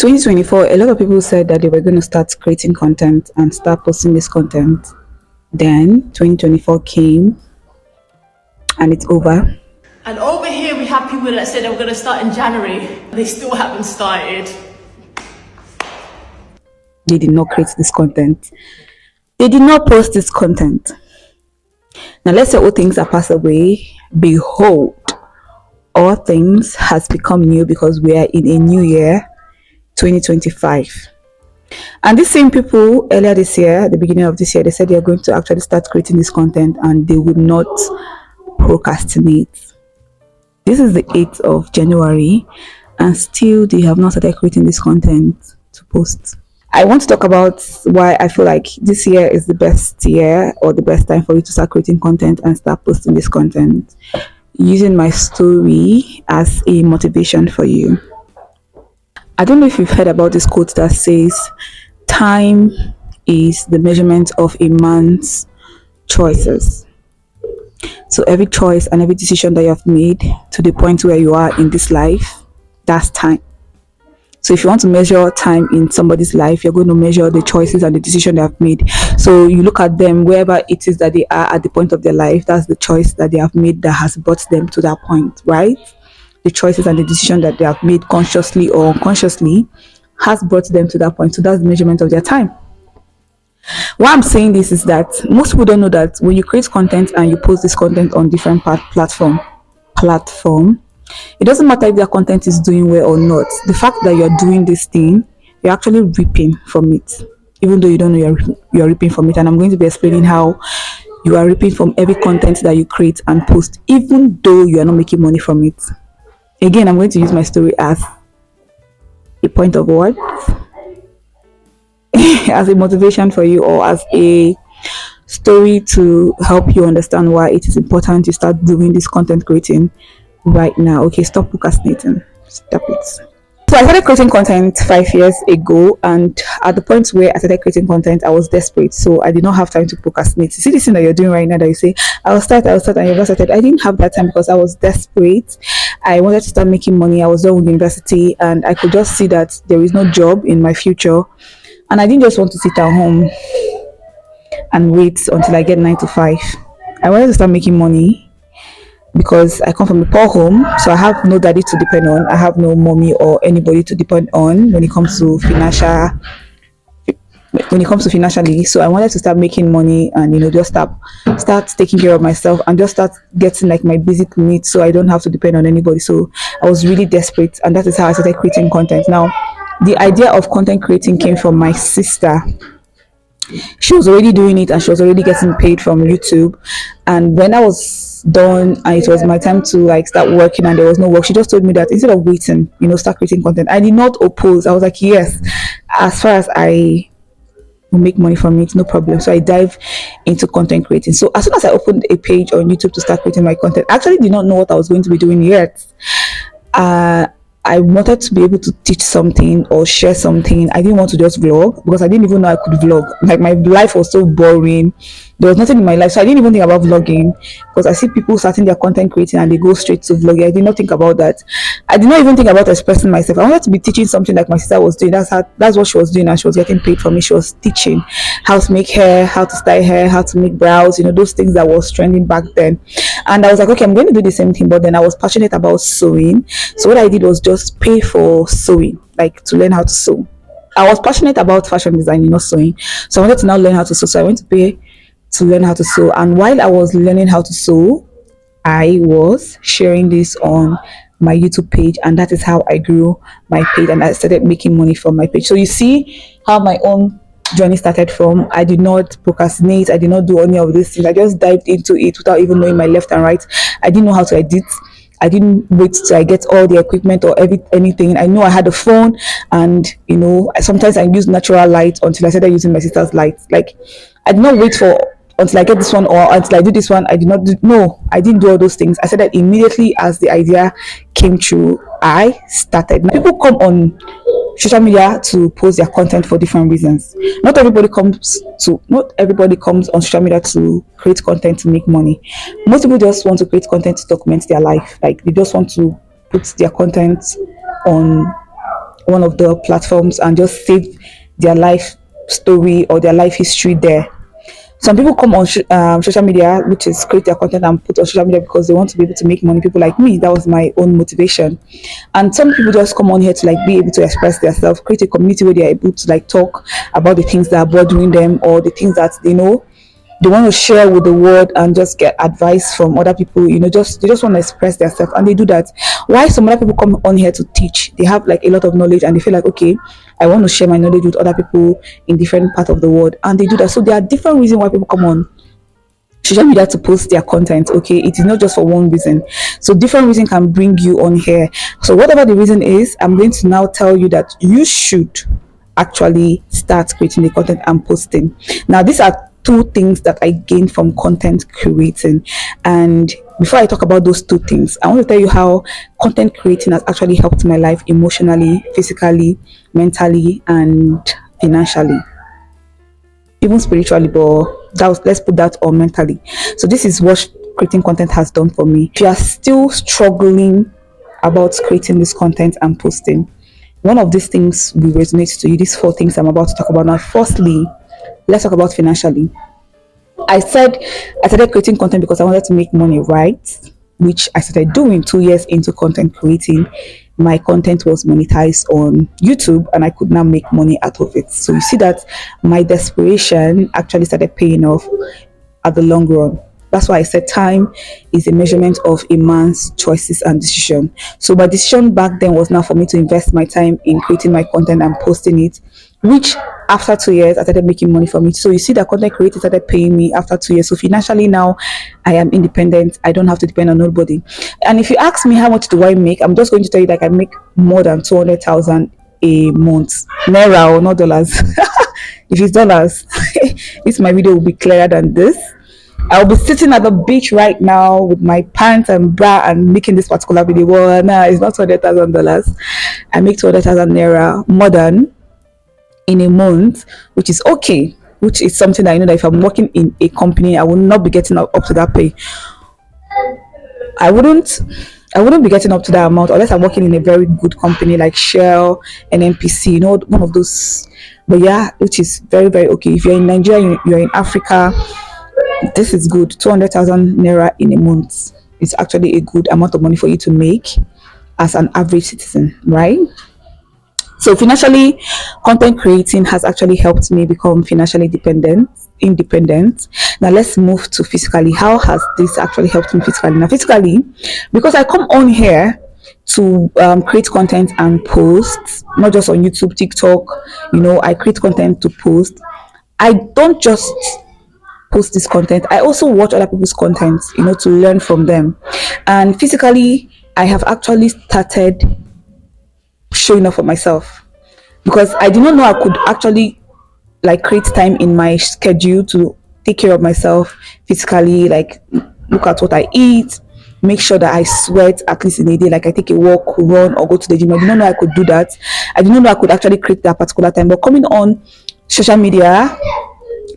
2024, a lot of people said that they were going to start creating content and start posting this content. Then 2024 came and it's over. And over here we have people that said they were going to start in January. They still haven't started. They did not create this content. They did not post this content. Now let's say all things are passed away. Behold, all things has become new because we are in a new year, 2025. And these same people earlier this year, at the beginning of this year, they said they are going to actually start creating this content and they would not procrastinate. This is the 8th of January and still they have not started creating this content to post. I want to talk about why I feel like this year is the best year or the best time for you to start creating content and start posting this content, using my story as a motivation for you. I don't know if you've heard about this quote that says, time is the measurement of a man's choices. So every choice and every decision that you have made to the point where you are in this life, that's time. So if you want to measure time in somebody's life, you're going to measure the choices and the decision they have made. So you look at them wherever it is that they are at the point of their life, that's the choice that they have made that has brought them to that point, right? The choices and the decision that they have made consciously or unconsciously has brought them to that point. So that's the measurement of their time. Why I'm saying this is that most people don't know that when you create content and you post this content on different platform, it doesn't matter if their content is doing well or not. The fact that you're doing this thing, you're actually reaping from it, even though you don't know you're reaping from it. And I'm going to be explaining how you are reaping from every content that you create and post, even though you are not making money from it. Again, I'm going to use my story as a point of what? As a motivation for you, or as a story to help you understand why it is important to start doing this content creating right now. Okay, stop procrastinating. Stop it. So I started creating content 5 years ago, and at the point where I started creating content, I was desperate. So I did not have time to procrastinate. You see this thing that you're doing right now that you say, I'll start, and you've not started. I didn't have that time because I was desperate. I wanted to start making money. I was done with university, and I could just see that there is no job in my future. And I didn't just want to sit at home and wait until I get 9 to 5. I wanted to start making money because I come from a poor home, so I have no daddy to depend on. I have no mommy or anybody to depend on when it comes to financially. So I wanted to start making money and just start taking care of myself and just start getting like my basic needs, so I don't have to depend on anybody. So I was really desperate, and that is how I started creating content. Now, the idea of content creating came from my sister. She was already doing it and she was already getting paid from YouTube. And when I was done and it was my time to like start working and there was no work, she just told me that instead of waiting, start creating content. I did not oppose. I was like, yes, as far as I will make money from it, no problem. So I dive into content creating. So as soon as I opened a page on YouTube to start creating my content, I actually did not know what I was going to be doing yet. I wanted to be able to teach something or share something. I didn't want to just vlog because I didn't even know I could vlog. Like, my life was so boring. There was nothing in my life, so I didn't even think about vlogging, because I see people starting their content creating and they go straight to vlogging. I did not think about that. I did not even think about expressing myself. I wanted to be teaching something like my sister was doing. That's what she was doing, and she was getting paid for me. She was teaching how to make hair, how to style hair, how to make brows, those things that was trending back then. And I was like, okay, I'm going to do the same thing. But then I was passionate about sewing, so what I did was just pay for sewing, like to learn how to sew. I was passionate about fashion design, not sewing, so I wanted to now learn how to sew. So I went to pay to learn how to sew, and while I was learning how to sew, I was sharing this on my YouTube page, and that is how I grew my page and I started making money from my page. So you see how my own journey started from. I did not procrastinate. I did not do any of these things. I just dived into it without even knowing my left and right. I didn't know how to edit. I didn't wait till I get all the equipment or anything. I know I had a phone, and sometimes I use natural light until I started using my sister's light. Like, I did not wait for until I get this one or until I do this one. I didn't do all those things. I said that immediately as the idea came true, I started. Now, people come on social media to post their content for different reasons. Not everybody comes on social media to create content to make money. Most people just want to create content to document their life. Like, they just want to put their content on one of the platforms and just save their life story or their life history there. Some people come on social media, which is create their content and put on social media because they want to be able to make money. People like me, that was my own motivation. And some people just come on here to like be able to express themselves, create a community where they're able to like talk about the things that are bothering them or the things that they know they want to share with the world and just get advice from other people. Just they just want to express themselves and they do that. Why some other people come on here to teach? They have like a lot of knowledge and they feel like, okay, I want to share my knowledge with other people in different parts of the world, and they do that. So there are different reasons why people come on social media to post their content. Okay, it is not just for one reason. So different reason can bring you on here. So whatever the reason is, I'm going to now tell you that you should actually start creating the content and posting. Now these are two things that I gained from content creating. And before I talk about those two things, I want to tell you how content creating has actually helped my life emotionally, physically, mentally, and financially, even spiritually. But let's put that on mentally. So this is what creating content has done for me. If you are still struggling about creating this content and posting, one of these things will resonate to you. These four things I'm about to talk about now. Firstly, let's talk about financially. I started creating content because I wanted to make money, right? Which I started doing 2 years into content creating. My content was monetized on YouTube and I could now make money out of it. So you see that my desperation actually started paying off at the long run. That's why I said time is a measurement of a man's choices and decision. So my decision back then was now for me to invest my time in creating my content and posting it, which after 2 years I started making money from it. So you see that content creator started paying me after 2 years. So financially now I am independent. I don't have to depend on nobody. And if you ask me how much do I make, I'm just going to tell you that I make more than 200,000 a month, naira or not dollars. If it's dollars, this my video will be clearer than this. I'll be sitting at the beach right now with my pants and bra and making this particular video. Well, no, it's not $200,000. I make 200,000 naira more than in a month, which is okay. Which is something that I know that if I'm working in a company, I will not be getting up to that pay. I wouldn't be getting up to that amount unless I'm working in a very good company like Shell and NPC, one of those. But yeah, which is very, very okay. If you're in Nigeria, you're in Africa, this is good. 200,000 naira in a month is actually a good amount of money for you to make as an average citizen, right? So financially, content creating has actually helped me become financially independent. Now let's move to physically. How has this actually helped me physically? Now physically, because I come on here to create content and post, not just on YouTube, TikTok, I create content to post. I don't just post this content, I also watch other people's content, to learn from them. And physically, I have actually started showing up for myself because I did not know I could actually like create time in my schedule to take care of myself physically, like look at what I eat, make sure that I sweat at least in a day, like I take a walk, run, or go to the gym. I did not know I could do that. I did not know I could actually create that particular time. But coming on social media,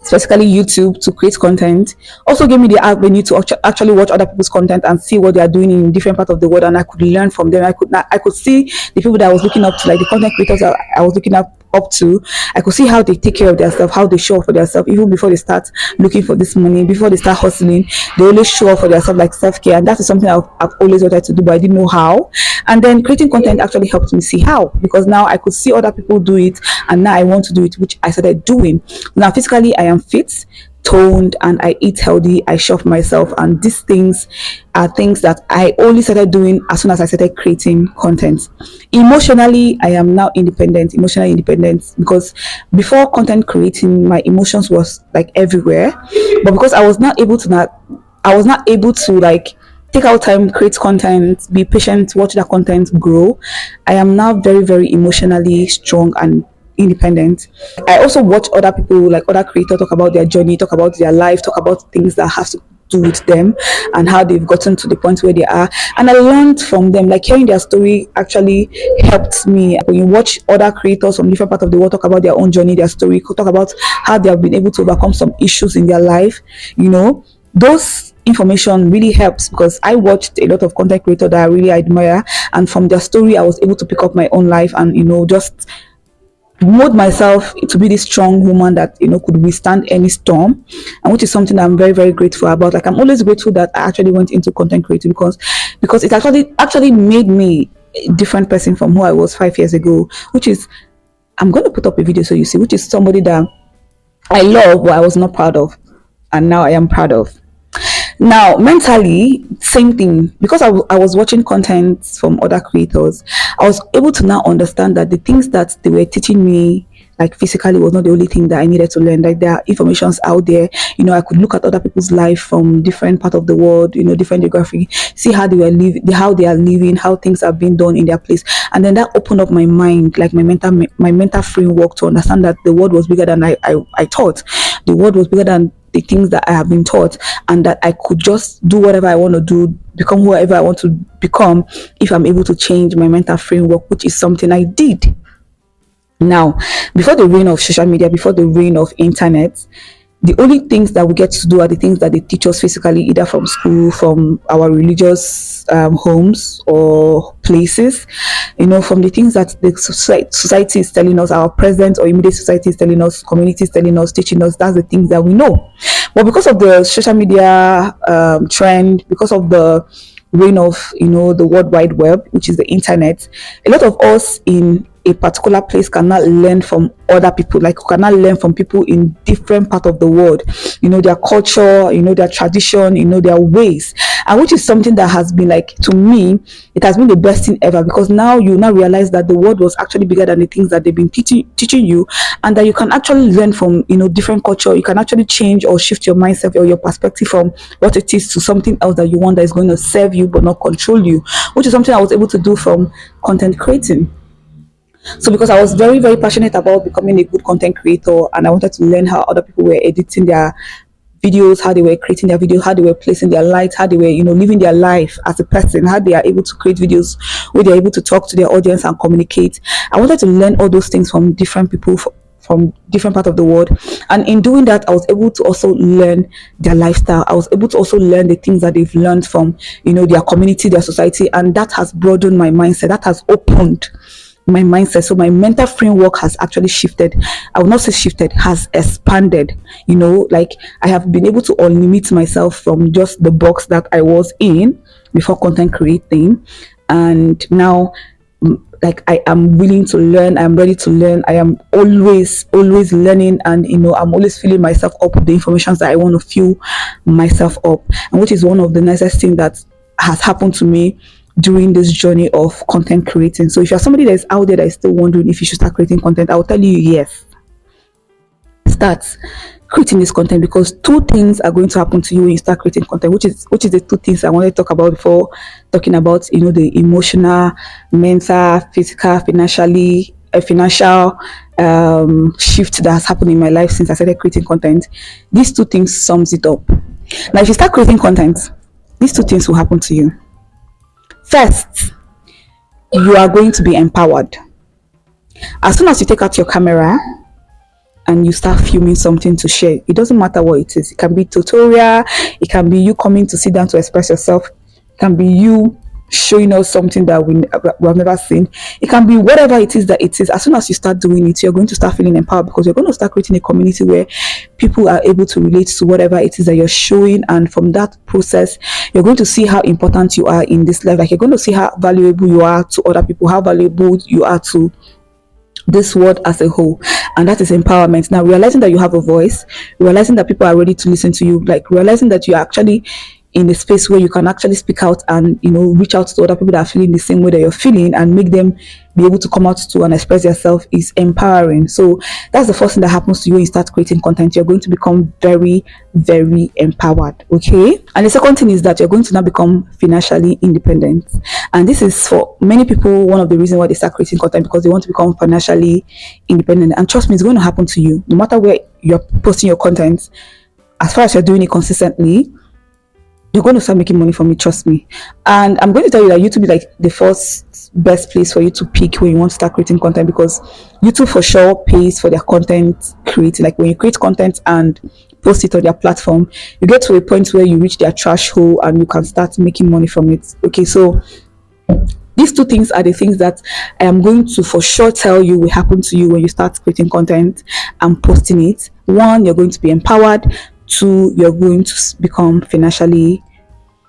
specifically YouTube, to create content also gave me the avenue to actually watch other people's content and see what they are doing in different parts of the world, and I could learn from them. I could see the people that I was looking up to, like the content creators that I was looking up to. I could see how they take care of themselves, how they show up for themselves, even before they start looking for this money, before they start hustling. They always show up for themselves, like self-care, and that is something I've always wanted to do, but I didn't know how. And then creating content actually helped me see how, because now I could see other people do it, and now I want to do it, which I started doing. Now physically I am fit, toned, and I eat healthy, I shop myself, and these things are things that I only started doing as soon as I started creating content. Emotionally, I am now emotionally independent, because before content creating, my emotions was like everywhere, but because I was not able to like take out time, create content, be patient, watch that content grow, I am now very, very emotionally strong and independent. I also watch other people, like other creators, talk about their journey, talk about their life, talk about things that have to do with them and how they've gotten to the point where they are, and I learned from them. Like hearing their story actually helped me. When you watch other creators from different parts of the world talk about their own journey, their story, talk about how they have been able to overcome some issues in their life, those information really helps, because I watched a lot of content creators that I really admire, and from their story I was able to pick up my own life and just mold myself to be this strong woman that could withstand any storm, and which is something that I'm very, very grateful about. Like, I'm always grateful that I actually went into content creating, because it actually made me a different person from who I was 5 years ago, which is, I'm going to put up a video so you see, which is somebody that I love but I was not proud of, and now I am proud of. Now, mentally, same thing, because I was watching content from other creators. I was able to now understand that the things that they were teaching me, like physically, was not the only thing that I needed to learn. Like, there are informations out there. I could look at other people's life from different part of the world, different geography, see how they were living, how they are living, how things are being done in their place, and then that opened up my mind, like my mental framework, to understand that the world was bigger than I thought. The world was bigger than the things that I have been taught, and that I could just do whatever I want to do, become whoever I want to become, if I'm able to change my mental framework, which is something I did. Now, before the reign of social media, before the reign of internet, the only things that we get to do are the things that they teach us physically, either from school, from our religious homes or places, from the things that the society is telling us, our present or immediate society is telling us, community is telling us, teaching us. That's the things that we know. But because of the social media trend, because of the reign of the World Wide Web, which is the internet, a lot of us in a particular place cannot learn from other people. Like, you cannot learn from people in different part of the world, their culture, their tradition, their ways, and which is something that has been, like, to me, it has been the best thing ever, because now you now realize that the world was actually bigger than the things that they've been teaching you, and that you can actually learn from different culture. You can actually change or shift your mindset or your perspective from what it is to something else that you want, that is going to serve you but not control you, which is something I was able to do from content creating. So, because I was very, very passionate about becoming a good content creator, and I wanted to learn how other people were editing their videos, how they were creating their videos, how they were placing their lights, how they were living their life as a person, how they are able to create videos where they're able to talk to their audience and communicate. I wanted to learn all those things from different people, from different parts of the world, and in doing that, I was able to also learn their lifestyle. I was able to also learn the things that they've learned from their community, their society, and that has broadened my mindset. That has opened my mindset. So my mental framework has actually shifted. I will not say shifted, has expanded. Like, I have been able to unlimit myself from just the box that I was in before content creating, and now, like, I am willing to learn, I'm ready to learn. I am always learning, and I'm always filling myself up with the information that I want to fill myself up, and which is one of the nicest things that has happened to me during this journey of content creating. So if you're somebody that is out there that is still wondering if you should start creating content, I will tell you, yes, start creating this content, because two things are going to happen to you when you start creating content, which is the two things I wanted to talk about before talking about the emotional, mental, physical, financial shift that has happened in my life since I started creating content. These two things sums it up. Now, if you start creating content, these two things will happen to you. First, you are going to be empowered. As soon as you take out your camera and you start filming something to share, it doesn't matter what it is. It can be tutorial, it can be you coming to sit down to express yourself, it can be you showing us something that we have never seen. It can be whatever it is that it is. As soon as you start doing it, you're going to start feeling empowered, because you're going to start creating a community where people are able to relate to whatever it is that you're showing. And from that process, you're going to see how important you are in this life. Like, you're going to see how valuable you are to other people, how valuable you are to this world as a whole. And that is empowerment. Now, realizing that you have a voice, realizing that people are ready to listen to you, like realizing that you are actually in a space where you can actually speak out and reach out to other people that are feeling the same way that you're feeling, and make them be able to come out to and express yourself, is empowering. So that's the first thing that happens to you when you start creating content. You're going to become very, very empowered. Okay. And the second thing is that you're going to now become financially independent. And this is, for many people, one of the reasons why they start creating content, because they want to become financially independent. And trust me, it's going to happen to you no matter where you're posting your content. As far as you're doing it consistently, you're going to start making money from it, trust me. And I'm going to tell you that YouTube is like the first best place for you to pick when you want to start creating content, because YouTube for sure pays for their content creating. Like, when you create content and post it on their platform, you get to a point where you reach their trash hole and you can start making money from it. Okay, so these two things are the things that I am going to for sure tell you will happen to you when you start creating content and posting it. One, you're going to be empowered. Two, you're going to become financially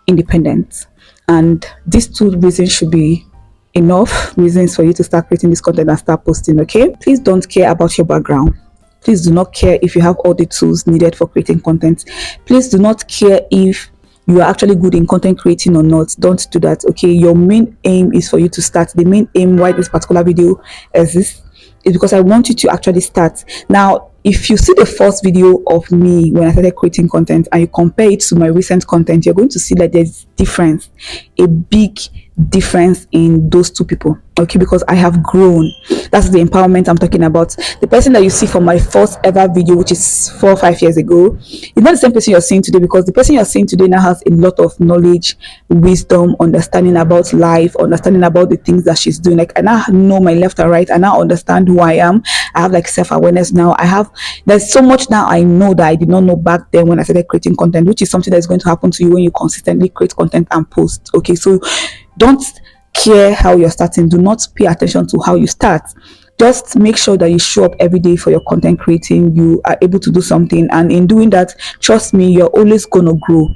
independent. And these two reasons should be enough reasons for you to start creating this content and start posting. Okay, please don't care about your background. Please do not care if you have all the tools needed for creating content. Please do not care if you are actually good in content creating or not. Don't do that. Okay, your main aim is for you to start. The main aim why this particular video exists is because I want you to actually start. Now, if you see the first video of me when I started creating content and you compare it to my recent content, you're going to see that there's difference, a big difference in those two people. Okay, because I have grown. That's the empowerment I'm talking about. The person that you see from my first ever video, which is 4 or 5 years ago, is not the same person you're seeing today, because the person you're seeing today now has a lot of knowledge, wisdom, understanding about life, understanding about the things that she's doing. Like, I now know my left and right. I now understand who I am. I have like self-awareness now. There's so much now I know that I did not know back then when I started creating content, which is something that's going to happen to you when you consistently create content and post. Okay, so don't care how you're starting. Do not pay attention to how you start. Just make sure that you show up every day for your content creating. You are able to do something, and in doing that, trust me, you're always going to grow.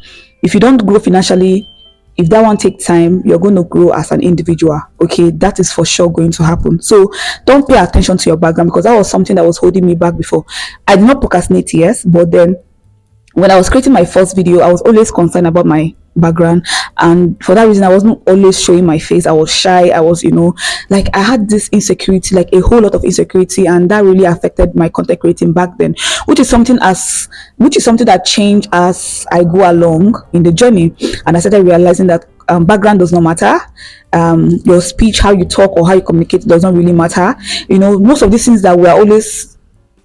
If you don't grow financially, if that one takes time, you're going to grow as an individual. Okay, that is for sure going to happen. So don't pay attention to your background, because that was something that was holding me back before. I did not procrastinate, yes, but then when I was creating my first video, I was always concerned about my background, and for that reason I wasn't always showing my face. I was shy. I was, like, I had this insecurity, like a whole lot of insecurity, and that really affected my content creating back then, which is something that changed as I go along in the journey. And I started realizing that background does not matter. Your speech, how you talk or how you communicate, does not really matter. Most of these things that we're always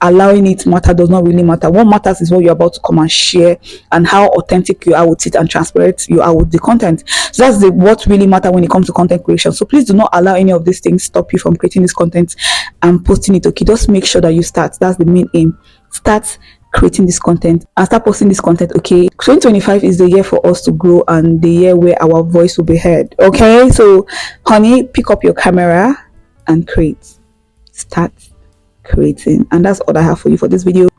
allowing it matter does not really matter. What matters is what you're about to come and share, and how authentic you are with it and transparent you are with the content. So that's what really matters when it comes to content creation. So please do not allow any of these things stop you from creating this content and posting it. Okay, just make sure that you start. That's the main aim. Start creating this content and start posting this content. Okay, 2025 is the year for us to grow, and the year where our voice will be heard. Okay, so honey, pick up your camera and create. Start creating. And that's all I have for you for this video.